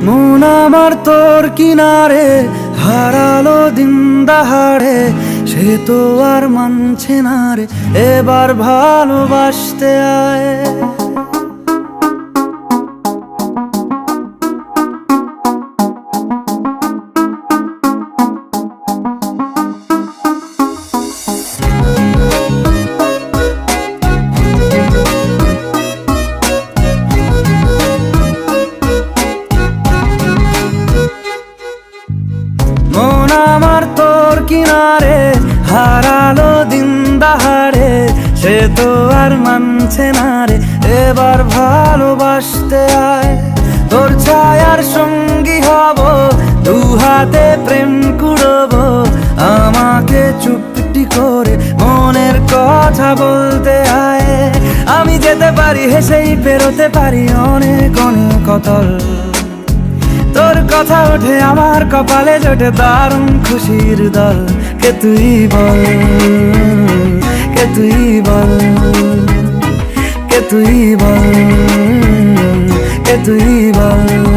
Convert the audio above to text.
মন আমার তোর কিনারে হারালো দিন দাহাড়ে, সে তো আর মানছে না রে, এবার ভালোবাসতে আয়। মন আমার তোর কিনারে হারালো দিন দাহাড়ে, সে তো আর মানছে না রে, এবার ভালোবাসতে আয়। তোর ছায়ার সঙ্গী হব, দু হাতে প্রেম কুড়ব, আমাকে চুপটি করে মনের কথা বলতে আয়। আমি যেতে পারি হেসেই পেরোতে পারি অনেক অনেক অতল, তোর কথা ওঠে আমার কপালে জোটে দারুণ খুশির দল। কে তুই বল, কে তুই বল, কে তুই বল, কে তুই বল।